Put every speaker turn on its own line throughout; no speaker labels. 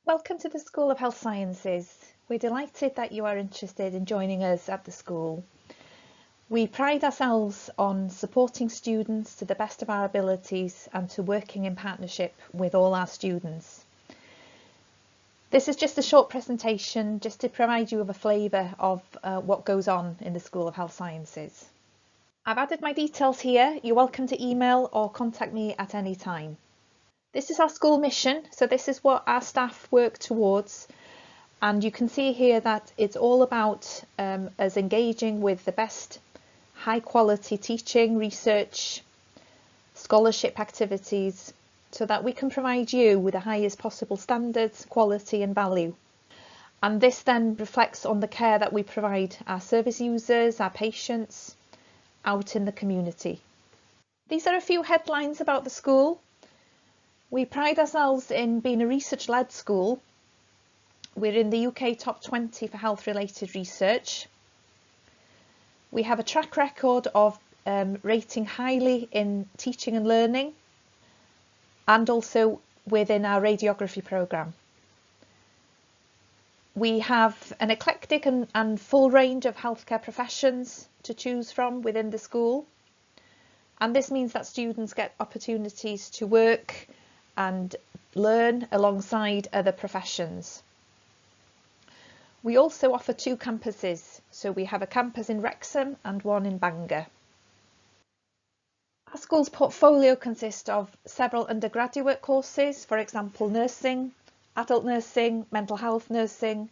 Welcome to the School of Health Sciences. We're delighted that you are interested in joining us at the school. We pride ourselves on supporting students to the best of our abilities and to working in partnership with all our students. This is just a short presentation just to provide you with a flavour of what goes on in the School of Health Sciences. I've added my details here. You're welcome to email or contact me at any time. This is our school mission, so this is what our staff work towards, and you can see here that it's all about us engaging with the best high quality teaching, research, scholarship activities so that we can provide you with the highest possible standards, quality and value. And this then reflects on the care that we provide our service users, our patients out in the community. These are a few headlines about the school. We pride ourselves in being a research-led school. We're in the UK top 20 for health-related research. We have a track record of rating highly in teaching and learning, and also within our radiography programme. We have an eclectic and full range of healthcare professions to choose from within the school, and this means that students get opportunities to work and learn alongside other professions. We also offer two campuses, so we have a campus in Wrexham and one in Bangor. Our school's portfolio consists of several undergraduate courses, for example nursing, adult nursing, mental health nursing,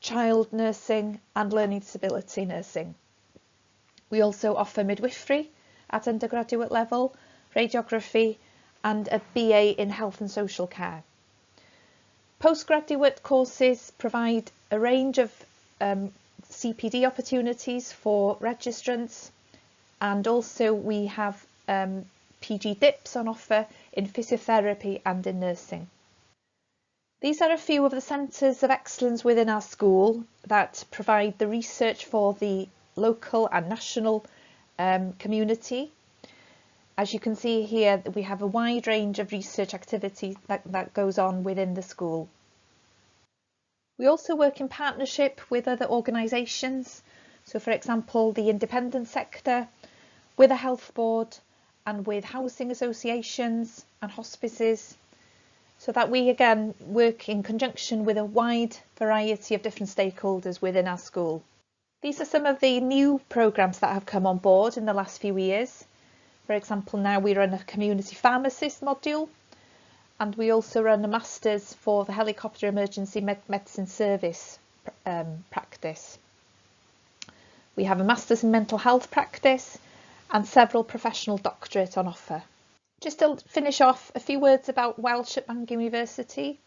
child nursing and learning disability nursing. We also offer midwifery at undergraduate level, radiography and a BA in health and social care. Postgraduate courses provide a range of CPD opportunities for registrants, and also we have PG DIPs on offer in physiotherapy and in nursing. These are a few of the centres of excellence within our school that provide the research for the local and national community. As you can see here, we have a wide range of research activity that goes on within the school. We also work in partnership with other organisations, so for example the independent sector, with a health board and with housing associations and hospices, so that we again work in conjunction with a wide variety of different stakeholders within our school. These are some of the new programmes that have come on board in the last few years. For example, now we run a community pharmacist module, and we also run a master's for the helicopter emergency medicine service practice. We have a master's in mental health practice and several professional doctorates on offer. Just to finish off, a few words about Welsh at Bangor University.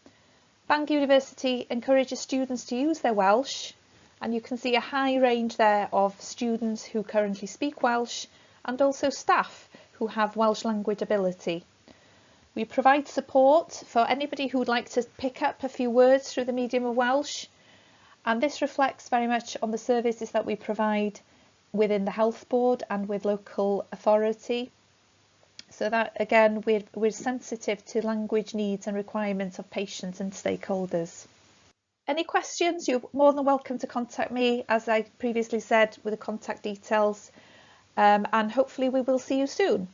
Bangor University encourages students to use their Welsh, and you can see a high range there of students who currently speak Welsh and also staff who have Welsh language ability. We provide support for anybody who would like to pick up a few words through the medium of Welsh, and this reflects very much on the services that we provide within the health board and with local authority, so that again we're sensitive to language needs and requirements of patients and stakeholders. Any questions, you're more than welcome to contact me, as I previously said, with the contact details. And hopefully we will see you soon.